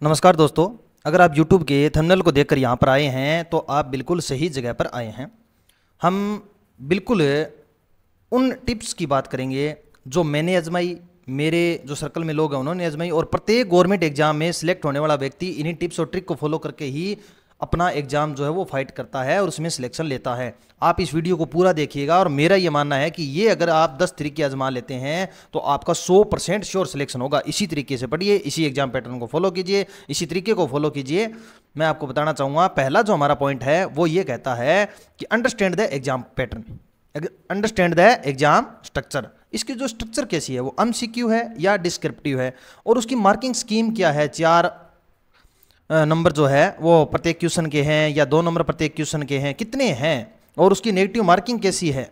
नमस्कार दोस्तों। अगर आप YouTube के थंबनेल को देखकर यहाँ पर आए हैं तो आप बिल्कुल सही जगह पर आए हैं। हम बिल्कुल उन टिप्स की बात करेंगे जो मैंने आजमाई, मेरे जो सर्कल में लोग हैं उन्होंने आजमाई, और प्रत्येक गवर्नमेंट एग्जाम में सिलेक्ट होने वाला व्यक्ति इन्हीं टिप्स और ट्रिक को फॉलो करके ही अपना एग्जाम जो है वो फाइट करता है और उसमें सिलेक्शन लेता है। आप इस वीडियो को पूरा देखिएगा और मेरा ये मानना है कि ये अगर आप 10 तरीके आजमा लेते हैं तो आपका 100% श्योर सिलेक्शन होगा। इसी तरीके से पढ़िए, इसी एग्जाम पैटर्न को फॉलो कीजिए, इसी तरीके को फॉलो कीजिए। मैं आपको बताना चाहूँगा, पहला जो हमारा पॉइंट है वो ये कहता है कि understand the exam pattern, understand the exam structure. इसकी जो स्ट्रक्चर कैसी है, वो एमसीक्यू है या डिस्क्रिप्टिव है, और उसकी मार्किंग स्कीम क्या है। 4 नंबर जो है वो प्रत्येक क्वेश्चन के हैं या 2 नंबर प्रत्येक क्वेश्चन के हैं, कितने हैं, और उसकी नेगेटिव मार्किंग कैसी है,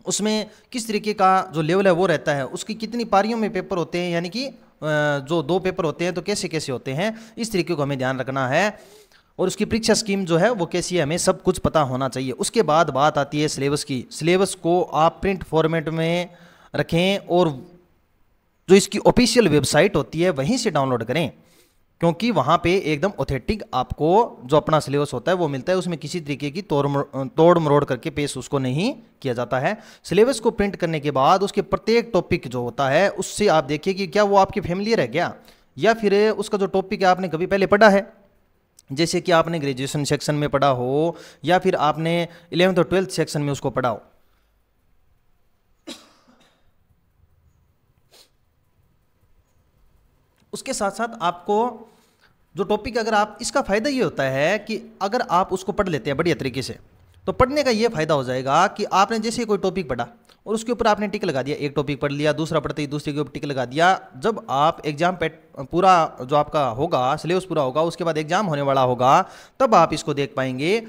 उसमें किस तरीके का जो लेवल है वो रहता है, उसकी कितनी पारियों में पेपर होते हैं, यानी कि जो 2 पेपर होते हैं तो कैसे कैसे होते हैं, इस तरीके को हमें ध्यान रखना है। और उसकी परीक्षा स्कीम जो है वो कैसी है, हमें सब कुछ पता होना चाहिए। उसके बाद बात आती है सिलेबस की। सिलेबस को आप प्रिंट फॉर्मेट में रखें और जो इसकी ऑफिशियल वेबसाइट होती है वहीं से डाउनलोड करें, क्योंकि वहाँ पे एकदम ऑथेंटिक आपको जो अपना सिलेबस होता है वो मिलता है। उसमें किसी तरीके की तोड़ मरोड़ करके पेश उसको नहीं किया जाता है। सिलेबस को प्रिंट करने के बाद उसके प्रत्येक टॉपिक जो होता है उससे आप देखिए कि क्या वो आपके फेमिलियर है क्या, या फिर उसका जो टॉपिक है आपने कभी पहले पढ़ा है, जैसे कि आपने ग्रेजुएशन सेक्शन में पढ़ा हो या फिर आपने 11th और 12th सेक्शन में उसको पढ़ा हो। उसके साथ साथ आपको जो टॉपिक, अगर आप, इसका फ़ायदा ये होता है कि अगर आप उसको पढ़ लेते हैं बढ़िया तरीके से, तो पढ़ने का ये फ़ायदा हो जाएगा कि आपने जैसे कोई टॉपिक पढ़ा और उसके ऊपर आपने टिक लगा दिया, एक टॉपिक पढ़ लिया, दूसरा पढ़ते ही दूसरे के ऊपर टिक लगा दिया। जब आप एग्जाम पूरा जो आपका होगा, सिलेबस पूरा होगा, उसके बाद एग्जाम होने वाला होगा, तब आप इसको देख पाएंगे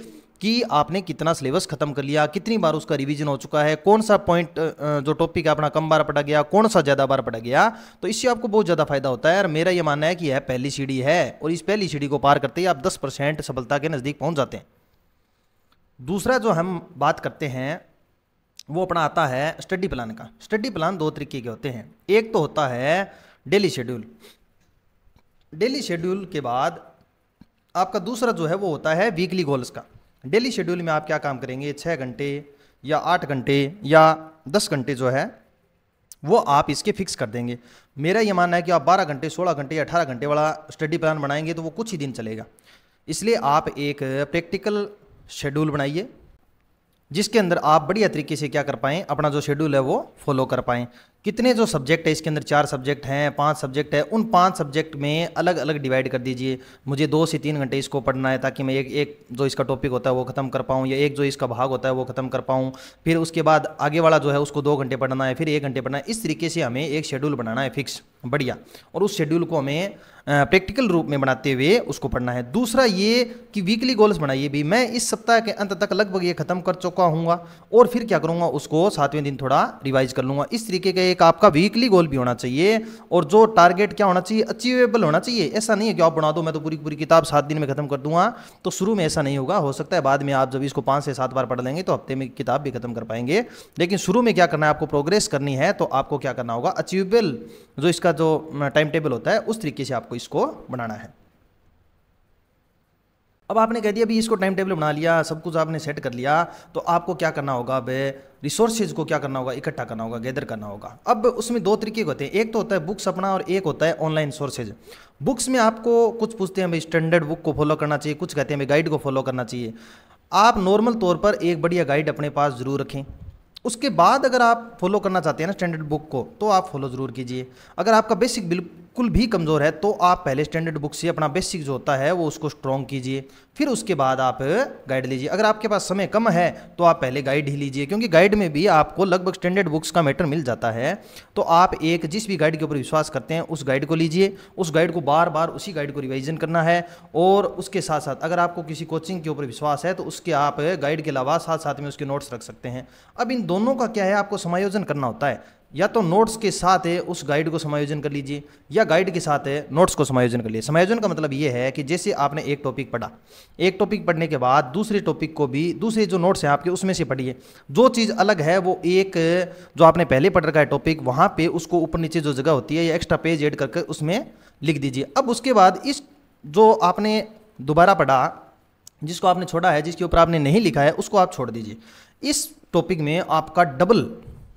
कि आपने कितना सिलेबस खत्म कर लिया, कितनी बार उसका रिवीजन हो चुका है, कौन सा पॉइंट जो टॉपिक अपना कम बार पढ़ा गया, कौन सा ज़्यादा बार पढ़ा गया। तो इससे आपको बहुत ज़्यादा फायदा होता है। और मेरा ये मानना है कि यह पहली सीढ़ी है, और इस पहली सीढ़ी को पार करते ही आप 10% सफलता के नज़दीक पहुंच जाते हैं। दूसरा जो हम बात करते हैं वो अपना आता है स्टडी प्लान का। स्टडी प्लान 2 तरीके के होते हैं। एक तो होता है डेली शेड्यूल। डेली शेड्यूल के बाद आपका दूसरा जो है वो होता है वीकली गोल्स का। डेली शेड्यूल में आप क्या काम करेंगे, 6 घंटे या 8 घंटे या 10 घंटे जो है वो आप इसके फिक्स कर देंगे। मेरा ये मानना है कि आप 12 घंटे, 16 घंटे या 18 घंटे वाला स्टडी प्लान बनाएंगे तो वो कुछ ही दिन चलेगा। इसलिए आप एक प्रैक्टिकल शेड्यूल बनाइए जिसके अंदर आप बढ़िया तरीके से क्या कर पाएँ, अपना जो शेड्यूल है वो फॉलो कर पाएँ। कितने जो सब्जेक्ट है इसके अंदर, 4 सब्जेक्ट हैं, 5 सब्जेक्ट है, उन 5 सब्जेक्ट में अलग अलग डिवाइड कर दीजिए। मुझे 2 से 3 घंटे इसको पढ़ना है ताकि मैं एक जो इसका टॉपिक होता है वो खत्म कर पाऊँ, या एक जो इसका भाग होता है वो खत्म कर पाऊँ। फिर उसके बाद आगे वाला जो है उसको 2 घंटे पढ़ना है, फिर 1 घंटे पढ़ना है। इस तरीके से हमें एक शेड्यूल बनाना है फिक्स, बढ़िया, और उस शेड्यूल को हमें प्रैक्टिकल रूप में बनाते हुए उसको पढ़ना है। दूसरा ये कि वीकली गोल्स बनाइए भी। मैं इस सप्ताह के अंत तक लगभग ये खत्म कर चुका हूँगा, और फिर क्या करूँगा, उसको 7वें दिन थोड़ा रिवाइज कर लूँगा। इस तरीके का एक आपका वीकली गोल भी होना चाहिए, और जो टारगेट क्या होना चाहिए, अचीवेबल होना चाहिए। ऐसा नहीं है कि आप बना दो मैं तो पूरी पूरी किताब 7 दिन में खत्म कर दूंगा, तो शुरू में ऐसा नहीं होगा। हो सकता है बाद में आप जब इसको 5 से 7 बार पढ़ लेंगे तो हफ्ते में किताब भी खत्म कर पाएंगे। लेकिन शुरू में क्या करना है, आपको प्रोग्रेस करनी है, तो आपको क्या करना होगा, अचीवेबल जो इसका जो टाइम टेबल होता है उस तरीके से आपको इसको बनाना है। अब आपने कह दिया भी इसको टाइम टेबल बना लिया, सब कुछ आपने सेट कर लिया, तो आपको क्या करना होगा, वे रिसोर्सेज को क्या करना होगा, इकट्ठा करना होगा, गैदर करना होगा। अब उसमें 2 तरीके होते हैं, एक तो होता है बुक्स अपना और एक होता है ऑनलाइन सोर्सेज। बुक्स में आपको कुछ पूछते हैं भाई स्टैंडर्ड बुक को फॉलो करना चाहिए, कुछ कहते हैं भाई गाइड को फॉलो करना चाहिए। आप नॉर्मल तौर पर एक बढ़िया गाइड अपने पास जरूर रखें। उसके बाद अगर आप फॉलो करना चाहते हैं ना स्टैंडर्ड बुक को, तो आप फॉलो ज़रूर कीजिए। अगर आपका बेसिक बिल्कुल भी कमज़ोर है तो आप पहले स्टैंडर्ड बुक से अपना बेसिक जो होता है वो उसको स्ट्रॉन्ग कीजिए, फिर उसके बाद आप गाइड लीजिए। अगर आपके पास समय कम है तो आप पहले गाइड ही लीजिए, क्योंकि गाइड में भी आपको लगभग स्टैंडर्ड बुक्स का मैटर मिल जाता है। तो आप एक जिस भी गाइड के ऊपर विश्वास करते हैं उस गाइड को लीजिए, उस गाइड को बार बार उसी गाइड को रिवाइजन करना है। और उसके साथ साथ अगर आपको किसी कोचिंग के ऊपर विश्वास है तो उसके आप गाइड के अलावा साथ साथ में उसके नोट्स रख सकते हैं। अब इन दोनों का क्या है, आपको समायोजन करना होता है। या तो नोट्स के साथ उस गाइड को समायोजन कर लीजिए, या गाइड के साथ नोट्स को समायोजन कर लीजिए। समायोजन का मतलब ये है कि जैसे आपने एक टॉपिक पढ़ा, एक टॉपिक पढ़ने के बाद दूसरे टॉपिक को भी, दूसरे जो नोट्स हैं आपके उसमें से पढ़िए। जो चीज़ अलग है वो एक जो आपने पहले पढ़ रखा है टॉपिक, वहाँ पे उसको ऊपर नीचे जो जगह होती है या एक्स्ट्रा पेज ऐड करके उसमें लिख दीजिए। अब उसके बाद इस जो आपने दोबारा पढ़ा, जिसको आपने छोड़ा है, जिसके ऊपर आपने नहीं लिखा है, उसको आप छोड़ दीजिए। इस टॉपिक में आपका डबल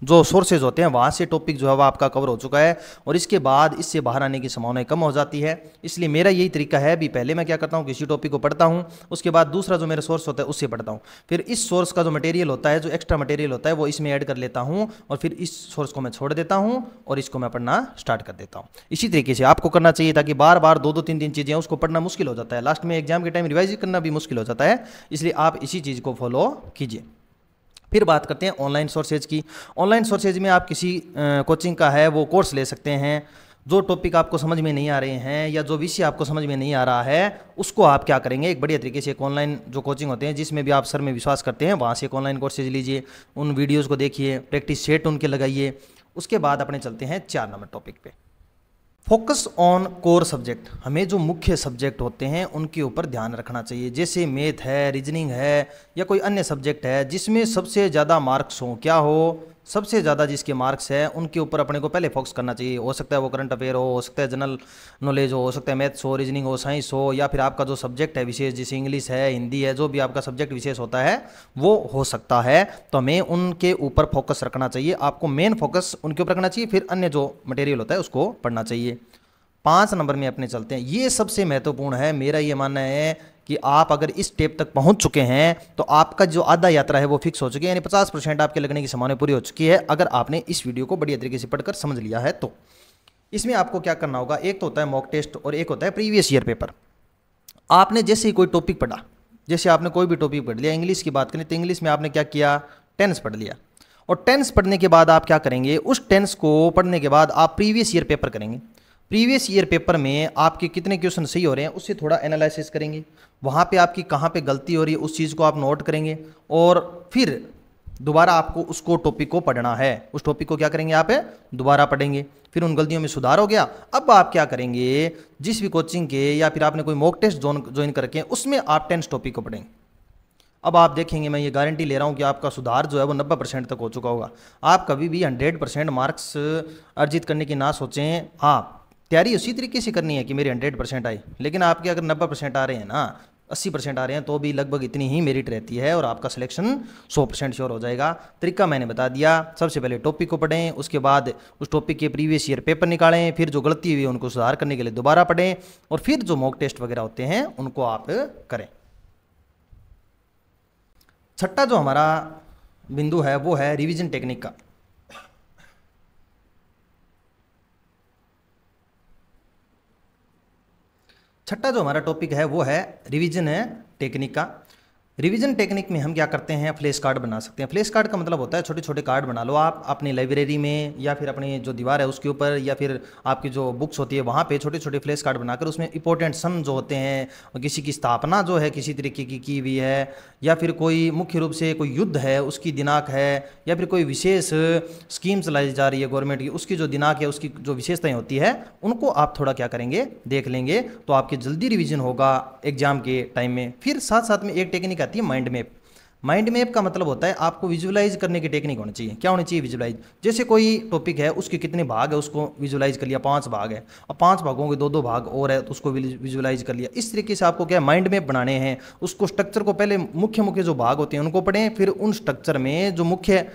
जो सोर्सेज होते हैं वहाँ से टॉपिक जो है वो आपका कवर हो चुका है, और इसके बाद इससे बाहर आने की संभावना कम हो जाती है। इसलिए मेरा यही तरीका है, भी पहले मैं क्या करता हूँ, किसी टॉपिक को पढ़ता हूँ, उसके बाद दूसरा जो मेरा सोर्स होता है उससे पढ़ता हूँ, फिर इस सोर्स का जो मटेरियल होता है, जो एक्स्ट्रा मटेरियल होता है, वो इसमें ऐड कर लेता हूँ, और फिर इस सोर्स को मैं छोड़ देता हूँ और इसको मैं पढ़ना स्टार्ट कर देता हूँ। इसी तरीके से आपको करना चाहिए, ताकि बार बार 2-2, 3-3 चीज़ें उसको पढ़ना मुश्किल हो जाता है, लास्ट में एग्जाम के टाइम रिवाइज करना भी मुश्किल हो जाता है। इसलिए आप इसी चीज़ को फॉलो कीजिए। फिर बात करते हैं ऑनलाइन सोर्सेज की। ऑनलाइन सोर्सेज में आप किसी कोचिंग का है वो कोर्स ले सकते हैं। जो टॉपिक आपको समझ में नहीं आ रहे हैं या जो विषय आपको समझ में नहीं आ रहा है, उसको आप क्या करेंगे, एक बढ़िया तरीके से एक ऑनलाइन जो कोचिंग होते हैं जिसमें भी आप सर में विश्वास करते हैं, वहाँ से एक ऑनलाइन कोर्सेज लीजिए, उन वीडियोज़ को देखिए, प्रैक्टिस सेट उनके लगाइए। उसके बाद अपने चलते हैं 4 नंबर टॉपिक पे, फोकस ऑन कोर सब्जेक्ट। हमें जो मुख्य सब्जेक्ट होते हैं उनके ऊपर ध्यान रखना चाहिए, जैसे मैथ है, रीजनिंग है, या कोई अन्य सब्जेक्ट है जिसमें सबसे ज़्यादा मार्क्स हो, क्या हो, सबसे ज़्यादा जिसके मार्क्स है उनके ऊपर अपने को पहले फोकस करना चाहिए। हो सकता है वो करंट अफेयर हो सकता है जनरल नॉलेज हो सकता है मैथ्स हो, रीजनिंग हो, साइंस हो, या फिर आपका जो सब्जेक्ट है विशेष, जैसे इंग्लिश है, हिंदी है, जो भी आपका सब्जेक्ट विशेष होता है वो हो सकता है। तो हमें उनके ऊपर फोकस रखना चाहिए, आपको मेन फोकस उनके ऊपर रखना चाहिए, फिर अन्य जो मटेरियल होता है उसको पढ़ना चाहिए। 5 नंबर में अपने चलते हैं, ये सबसे महत्वपूर्ण है। मेरा ये मानना है कि आप अगर इस स्टेप तक पहुंच चुके हैं तो आपका जो आधा यात्रा है वो फिक्स हो चुकी है, यानी 50% आपके लगने की संभावना पूरी हो चुकी है, अगर आपने इस वीडियो को बढ़िया तरीके से पढ़कर समझ लिया है तो। इसमें आपको क्या करना होगा, एक तो होता है मॉक टेस्ट और एक होता है प्रीवियस ईयर पेपर। आपने जैसे ही कोई टॉपिक पढ़ा, जैसे आपने कोई भी टॉपिक पढ़ लिया, इंग्लिश की बात करें तो इंग्लिश में आपने क्या किया, टेंस पढ़ लिया, और टेंस पढ़ने के बाद आप क्या करेंगे, उस टेंस को पढ़ने के बाद आप प्रीवियस ईयर पेपर करेंगे। प्रीवियस ईयर पेपर में आपके कितने क्वेश्चन सही हो रहे हैं उससे थोड़ा एनालिसिस करेंगे, वहाँ पे आपकी कहाँ पे गलती हो रही है उस चीज़ को आप नोट करेंगे, और फिर दोबारा आपको उसको टॉपिक को पढ़ना है। उस टॉपिक को क्या करेंगे, आप दोबारा पढ़ेंगे, फिर उन गलतियों में सुधार हो गया। अब आप क्या करेंगे, जिस भी कोचिंग के या फिर आपने कोई मॉक टेस्ट ज्वाइन करके उसमें आप 10 टॉपिक को पढ़ेंगे। अब आप देखेंगे, मैं ये गारंटी ले रहा हूँ कि आपका सुधार जो है वो 90% तक हो चुका होगा। आप कभी भी 100% मार्क्स अर्जित करने की ना सोचें। हाँ, तैयारी उसी तरीके से करनी है कि मेरे 100% आए, लेकिन आपके अगर 90% आ रहे हैं ना, 80% आ रहे हैं, तो भी लगभग इतनी ही मेरिट रहती है और आपका सिलेक्शन 100% श्योर हो जाएगा। तरीका मैंने बता दिया, सबसे पहले टॉपिक को पढ़ें, उसके बाद उस टॉपिक के प्रीवियस ईयर पेपर निकालें, फिर जो गलती हुई है उनको सुधार करने के लिए दोबारा पढ़ें, और फिर जो मॉक टेस्ट वगैरह होते हैं उनको आप करें। छठा जो हमारा बिंदु है वो है रिवीजन टेक्निक का। छठा जो हमारा टॉपिक है वो है रिवीजन टेक्निक का। रिवीजन टेक्निक में हम क्या करते हैं, फ्लैश कार्ड बना सकते हैं। फ्लैश कार्ड का मतलब होता है छोटे छोटे कार्ड बना लो आप अपनी लाइब्रेरी में, या फिर अपनी जो दीवार है उसके ऊपर, या फिर आपकी जो बुक्स होती है वहाँ पे छोटे छोटे फ्लैश कार्ड बनाकर उसमें इंपॉर्टेंट सन जो होते हैं, किसी की स्थापना जो है किसी तरीके की हुई है, या फिर कोई मुख्य रूप से कोई युद्ध है उसकी दिनांक है, या फिर कोई विशेष स्कीम चलाई जा रही है गवर्नमेंट की, उसकी जो दिनांक है उसकी जो विशेषताएं होती है उनको आप थोड़ा क्या करेंगे, देख लेंगे, तो आपकी जल्दी रिवीजन होगा एग्जाम के टाइम में। फिर साथ साथ में एक टेक्निक आती है माइंड मैप। माइंड मैप का मतलब होता है आपको विजुलाइज करने की टेक्निक होनी चाहिए। क्या होनी चाहिए, विजुलाइज। जैसे कोई टॉपिक है उसके कितने भाग है उसको विजुलाइज कर लिया, 5 भाग है, अब 5 भागों के 2-2 भाग और है तो उसको विजुलाइज कर लिया। इस तरीके से आपको क्या माइंड मैप बनाने हैं। उसको स्ट्रक्चर को पहले मुख्य मुख्य जो भाग होते हैं उनको पढ़ें, फिर उन स्ट्रक्चर में जो मुख्य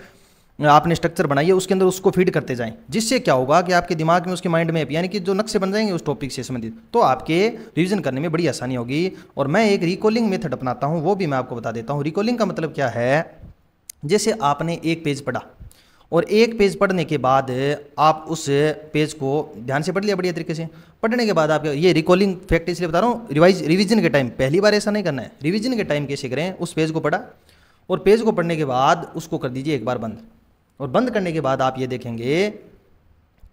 आपने स्ट्रक्चर बनाई है उसके अंदर उसको फीड करते जाएं, जिससे क्या होगा कि आपके दिमाग में उसके माइंड मैप यानी कि जो नक्शे बन जाएंगे उस टॉपिक से संबंधित, तो आपके रिवीजन करने में बड़ी आसानी होगी। और मैं एक रिकॉलिंग मेथड अपनाता हूं, वो भी मैं आपको बता देता हूं। रिकॉलिंग का मतलब क्या है, जैसे आपने एक पेज पढ़ा और एक पेज पढ़ने के बाद आप उस पेज को ध्यान से पढ़ लिया बढ़िया तरीके से, पढ़ने के बाद आप ये रिकॉलिंग फैक्ट इसलिए बता रहा हूँ, रिवीजन के टाइम पहली बार ऐसा नहीं करना है। रिवीजन के टाइम कैसे करें, उस पेज को पढ़ा और पेज को पढ़ने के बाद उसको कर दीजिए एक बार बंद, और बंद करने के बाद आप ये देखेंगे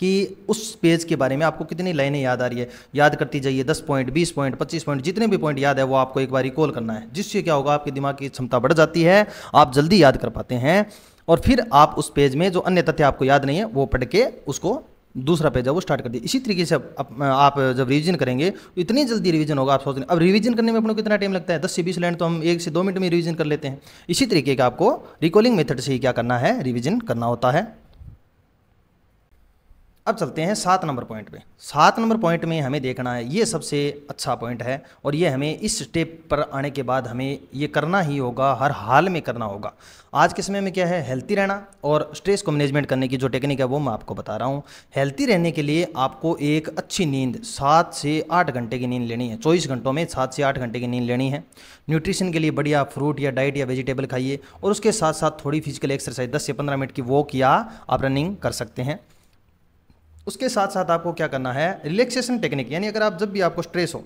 कि उस पेज के बारे में आपको कितनी लाइनें याद आ रही है। याद करती जाइए, 10 पॉइंट, 20 पॉइंट, 25 पॉइंट, जितने भी पॉइंट याद है वो आपको एक बार रिकॉल करना है, जिससे क्या होगा आपके दिमाग की क्षमता बढ़ जाती है, आप जल्दी याद कर पाते हैं। और फिर आप उस पेज में जो अन्य तथ्य आपको याद नहीं है वो पढ़ के उसको दूसरा पेज है वो स्टार्ट कर दिए। इसी तरीके से आप जब रिवीजन करेंगे तो इतनी जल्दी रिवीजन होगा, आप सोच रहे हैं। अब रिवीजन करने में अपने को कितना टाइम लगता है, 10 से 20 लाइन तो हम 1 से 2 मिनट में रिवीजन कर लेते हैं। इसी तरीके का आपको रिकॉलिंग मेथड से ही क्या करना है, रिवीजन करना होता है। अब चलते हैं 7 नंबर पॉइंट पे। 7 नंबर पॉइंट में हमें देखना है, ये सबसे अच्छा पॉइंट है और ये हमें इस स्टेप पर आने के बाद हमें ये करना ही होगा, हर हाल में करना होगा। आज के समय में क्या है, हेल्थी रहना और स्ट्रेस को मैनेजमेंट करने की जो टेक्निक है वो मैं आपको बता रहा हूँ। हेल्थी रहने के लिए आपको एक अच्छी नींद 7 से 8 घंटे की नींद लेनी है, 24 घंटों में 7 से 8 घंटे की नींद लेनी है। न्यूट्रिशन के लिए बढ़िया फ्रूट या डाइट या वेजिटेबल खाइए और उसके साथ साथ थोड़ी फिजिकल एक्सरसाइज 10 से 15 मिनट की वॉक या आप रनिंग कर सकते हैं। उसके साथ साथ आपको क्या करना है, रिलैक्सेशन टेक्निक, यानी अगर आप जब भी आपको स्ट्रेस हो,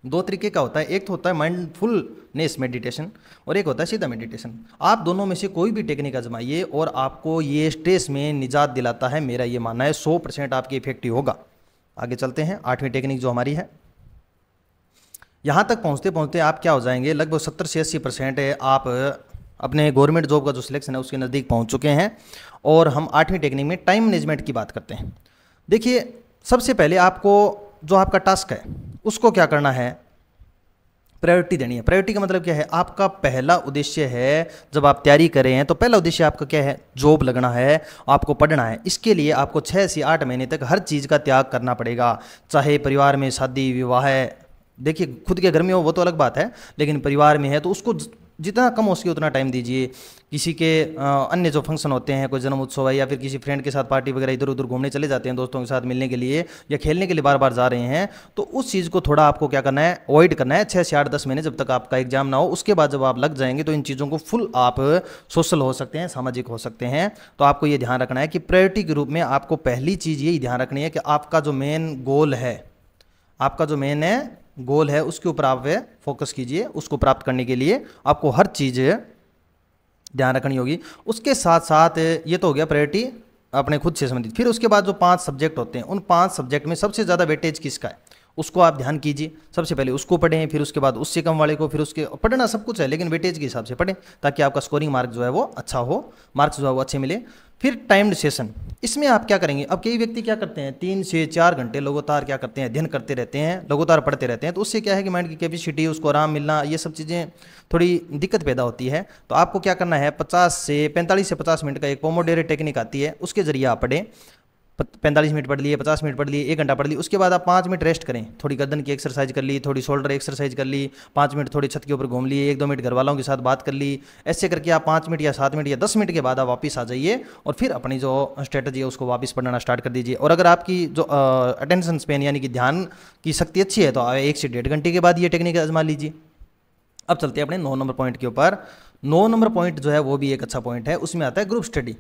2 तरीके का होता है, एक तो होता है माइंडफुलनेस मेडिटेशन और एक होता है सीधा मेडिटेशन। आप दोनों में से कोई भी टेक्निक आजमाइए और आपको ये स्ट्रेस में निजात दिलाता है, मेरा ये मानना है 100% आपके इफेक्टिव होगा। आगे चलते हैं, 8वीं टेक्निक जो हमारी है। यहाँ तक पहुँचते पहुँचते आप क्या हो जाएंगे, लगभग 70 से 80% आप अपने गवर्नमेंट जॉब का जो सिलेक्शन है उसके नज़दीक पहुँच चुके हैं। और हम 8वीं टेक्निक में टाइम मैनेजमेंट की बात करते हैं। देखिए, सबसे पहले आपको जो आपका टास्क है उसको क्या करना है, प्रायोरिटी देनी है। प्रायोरिटी का मतलब क्या है, आपका पहला उद्देश्य है, जब आप तैयारी कर रहे हैं तो पहला उद्देश्य आपका क्या है, जॉब लगना है, आपको पढ़ना है। इसके लिए आपको 6 से 8 महीने तक हर चीज़ का त्याग करना पड़ेगा, चाहे परिवार में शादी विवाह है, देखिए खुद के घर में हो वो तो अलग बात है, लेकिन परिवार में है तो उसको जितना कम हो सके उतना टाइम दीजिए। किसी के अन्य जो फंक्शन होते हैं, कोई जन्म उत्सव है या फिर किसी फ्रेंड के साथ पार्टी वगैरह, इधर उधर घूमने चले जाते हैं दोस्तों के साथ मिलने के लिए या खेलने के लिए बार बार जा रहे हैं, तो उस चीज़ को थोड़ा आपको क्या करना है, अवॉइड करना है 6 से 8-10 महीने, जब तक आपका एग्जाम ना हो। उसके बाद जब आप लग जाएंगे तो इन चीज़ों को फुल आप सोशल हो सकते हैं, सामाजिक हो सकते हैं। तो आपको ये ध्यान रखना है कि प्रायोरिटी के रूप में आपको पहली चीज़ यही ध्यान रखनी है कि आपका जो मेन गोल है, आपका जो मेन है गोल है उसके ऊपर आप फोकस कीजिए। उसको प्राप्त करने के लिए आपको हर चीज़ ध्यान रखनी होगी। उसके साथ साथ ये तो हो गया प्रायोरिटी अपने खुद से संबंधित। फिर उसके बाद जो 5 सब्जेक्ट होते हैं, उन 5 सब्जेक्ट में सबसे ज़्यादा वेटेज किसका है उसको आप ध्यान कीजिए। सबसे पहले उसको पढ़ें, फिर उसके बाद उससे कम वाले को, फिर उसके पढ़ना सब कुछ है लेकिन वेटेज के हिसाब से पढ़ें ताकि आपका स्कोरिंग मार्क जो है वो अच्छा हो, मार्क्स जो है वो अच्छे मिले। फिर टाइम्ड सेशन, इसमें आप क्या करेंगे, अब कई व्यक्ति क्या करते हैं 3 से 4 घंटे लगातार क्या करते हैं, अध्ययन करते रहते हैं, लगातार पढ़ते रहते हैं, तो उससे क्या है कि माइंड की कैपेसिटी, उसको आराम मिलना, ये सब चीज़ें थोड़ी दिक्कत पैदा होती है। तो आपको क्या करना है, 45 से 50 मिनट का एक पोमोडोरो टेक्निक आती है, उसके जरिए आप पढ़ें। 45 मिनट पढ़ लिए, 50 मिनट पढ़ लिए, 1 घंटा पढ़ ली, उसके बाद आप 5 मिनट रेस्ट करें, थोड़ी गर्दन की एक्सरसाइज कर ली, थोड़ी शोल्डर एक्सरसाइज कर ली, 5 मिनट थोड़ी छत के ऊपर घूम लिए, 1-2 मिनट घर वालों के साथ बात कर ली। ऐसे करके आप 5 मिनट या 7 मिनट या 10 मिनट के बाद आप वापस आ जाइए और फिर अपनी जो स्ट्रेटजी है उसको वापस पढ़ना स्टार्ट कर दीजिए। और अगर आपकी जो अटेंशन स्पेन यानी कि ध्यान की शक्ति अच्छी है तो 1 से 1.5 घंटे के बाद ये टेक्निक आजमा लीजिए। अब चलते हैं अपने 9 नंबर पॉइंट के ऊपर। 9 नंबर पॉइंट जो है वो भी एक अच्छा पॉइंट है, उसमें आता है ग्रुप स्टडी।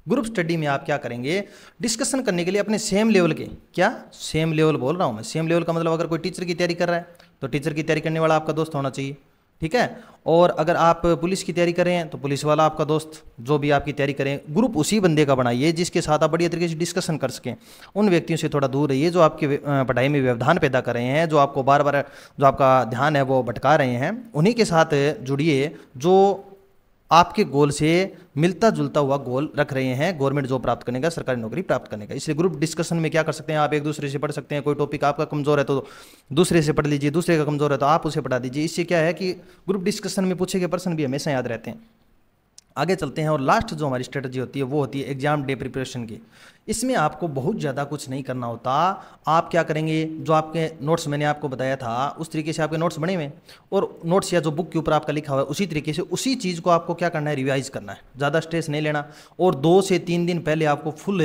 ग्रुप स्टडी में आप क्या करेंगे, डिस्कशन करने के लिए अपने सेम लेवल के, क्या सेम लेवल बोल रहा हूँ मैं, सेम लेवल का मतलब अगर कोई टीचर की तैयारी कर रहा है तो टीचर की तैयारी करने वाला आपका दोस्त होना चाहिए, ठीक है। और अगर आप पुलिस की तैयारी कर रहे हैं तो पुलिस वाला आपका दोस्त, जो भी आपकी तैयारी करें, ग्रुप उसी बंदे का बनाइए जिसके साथ आप बढ़िया तरीके से डिस्कशन कर सकें। उन व्यक्तियों से थोड़ा दूर रहिए जो आपके पढ़ाई में व्यवधान पैदा कर रहे हैं, जो आपको बार बार जो आपका ध्यान है वो भटका रहे हैं, उन्हीं के साथ जुड़िए जो आपके गोल से मिलता जुलता हुआ गोल रख रहे हैं, गवर्नमेंट जॉब प्राप्त करने का, सरकारी नौकरी प्राप्त करने का। इसलिए ग्रुप डिस्कशन में क्या कर सकते हैं, आप एक दूसरे से पढ़ सकते हैं। कोई टॉपिक आपका कमजोर है तो दूसरे से पढ़ लीजिए, दूसरे का कमजोर है तो आप उसे पढ़ा दीजिए। इससे क्या है कि ग्रुप डिस्कशन में पूछे गए प्रश्न भी हमेशा याद रहते हैं। आगे चलते हैं और लास्ट जो हमारी स्ट्रेटजी होती है वो होती है एग्जाम डे प्रिपरेशन की। इसमें आपको बहुत ज़्यादा कुछ नहीं करना होता। आप क्या करेंगे, जो आपके नोट्स मैंने आपको बताया था उस तरीके से आपके नोट्स बने हुए और नोट्स या जो बुक के ऊपर आपका लिखा हुआ है उसी तरीके से उसी चीज़ को आपको क्या करना है, रिवाइज करना है। ज़्यादा स्ट्रेस नहीं लेना और 2 से 3 दिन पहले आपको फुल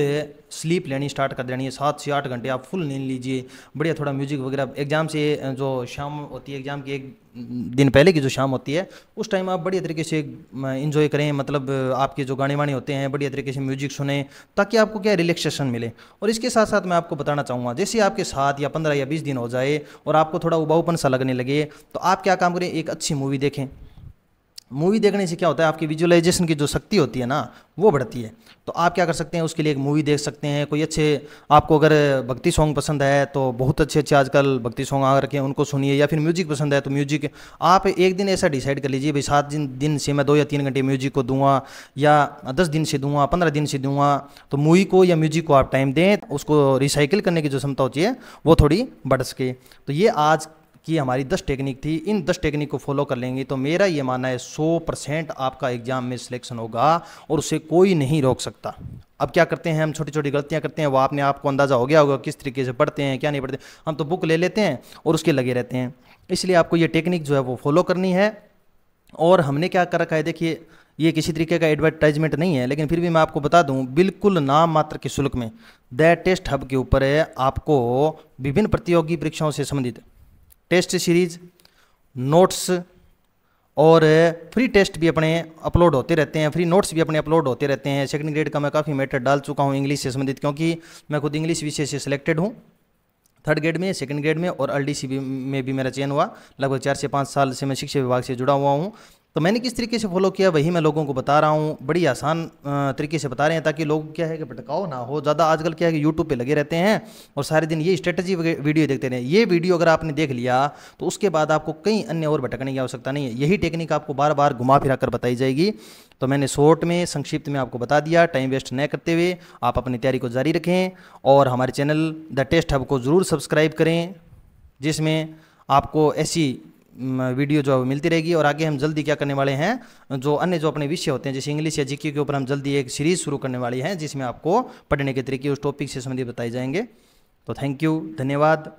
स्लीप लेनी स्टार्ट कर देनी है। 7 से 8 घंटे आप फुल नींद लीजिए, बढ़िया थोड़ा म्यूजिक वगैरह। एग्जाम से जो शाम होती है, एग्जाम की 1 दिन पहले की जो शाम होती है उस टाइम आप बढ़िया तरीके से इंजॉय करें, मतलब आपके जो गाने वाने होते हैं बढ़िया तरीके से म्यूजिक सुने ताकि आपको क्या रिलैक्सेशन मिले। और इसके साथ साथ मैं आपको बताना चाहूँगा, जैसे आपके 7 या 15 या 20 दिन हो जाए और आपको थोड़ा उबाऊपन सा लगने लगे तो आप क्या काम करें, एक अच्छी मूवी देखें। मूवी देखने से क्या होता है, आपकी विजुअलाइजेशन की जो शक्ति होती है ना वो बढ़ती है। तो आप क्या कर सकते हैं, उसके लिए एक मूवी देख सकते हैं। कोई अच्छे, आपको अगर भक्ति सॉन्ग पसंद है तो बहुत अच्छे अच्छे आजकल भक्ति सॉन्ग आ रखे हैं, उनको सुनिए। या फिर म्यूजिक पसंद है तो म्यूजिक आप एक दिन ऐसा डिसाइड कर लीजिए, भाई 7 दिन से मैं 2 या 3 घंटे म्यूजिक को दूंगा, या 10 दिन से दूंगा, 15 दिन से दूंगा। तो मूवी को या म्यूजिक को आप टाइम दें, उसको रिसाइकिल करने की जो क्षमता होती है वो थोड़ी बढ़ सके। तो ये आज की हमारी 10 टेक्निक थी। इन 10 टेक्निक को फॉलो कर लेंगे तो मेरा ये मानना है 100% आपका एग्जाम में सिलेक्शन होगा और उसे कोई नहीं रोक सकता। अब क्या करते हैं हम, छोटी छोटी गलतियां करते हैं, वो आपने आपको अंदाज़ा हो गया होगा किस तरीके से पढ़ते हैं क्या नहीं पढ़ते। हम तो बुक ले लेते हैं और उसके लगे रहते हैं। इसलिए आपको ये टेक्निक जो है वो फॉलो करनी है। और हमने क्या कर रखा है, देखिए ये किसी तरीके का एडवर्टाइजमेंट नहीं है, लेकिन फिर भी मैं आपको बता दूं, बिल्कुल नाम मात्र के शुल्क में द टेस्ट हब के ऊपर है आपको विभिन्न प्रतियोगी परीक्षाओं से संबंधित टेस्ट सीरीज, नोट्स और फ्री टेस्ट भी अपने अपलोड होते रहते हैं, फ्री नोट्स भी अपने अपलोड होते रहते हैं। सेकंड ग्रेड का मैं काफ़ी मैटर डाल चुका हूँ इंग्लिश से संबंधित, क्योंकि मैं खुद इंग्लिश विषय से सिलेक्टेड हूँ। थर्ड ग्रेड में, सेकंड ग्रेड में और LDC में भी मेरा चयन हुआ। लगभग 4 से 5 साल से मैं शिक्षा विभाग से जुड़ा हुआ हूँ। तो मैंने किस तरीके से फॉलो किया वही मैं लोगों को बता रहा हूँ, बड़ी आसान तरीके से बता रहे हैं, ताकि लोग क्या है कि भटकाव ना हो ज़्यादा। आजकल क्या है कि यूट्यूब पे लगे रहते हैं और सारे दिन ये स्ट्रेटजी वीडियो देखते रहे। ये वीडियो अगर आपने देख लिया तो उसके बाद आपको कई अन्य और भटकने की आवश्यकता नहीं है, यही टेक्निक आपको बार बार घुमा फिरा कर बताई जाएगी। तो मैंने शॉर्ट में संक्षिप्त में आपको बता दिया। टाइम वेस्ट न करते हुए आप अपनी तैयारी को जारी रखें और हमारे चैनल द टेस्ट हब को ज़रूर सब्सक्राइब करें, जिसमें आपको ऐसी वीडियो जो मिलती रहेगी। और आगे हम जल्दी क्या करने वाले हैं, जो अन्य जो अपने विषय होते हैं जैसे इंग्लिश या जीके के ऊपर हम जल्दी एक सीरीज़ शुरू करने वाले हैं, जिसमें आपको पढ़ने के तरीके उस टॉपिक से संबंधित बताए जाएंगे। तो थैंक यू, धन्यवाद।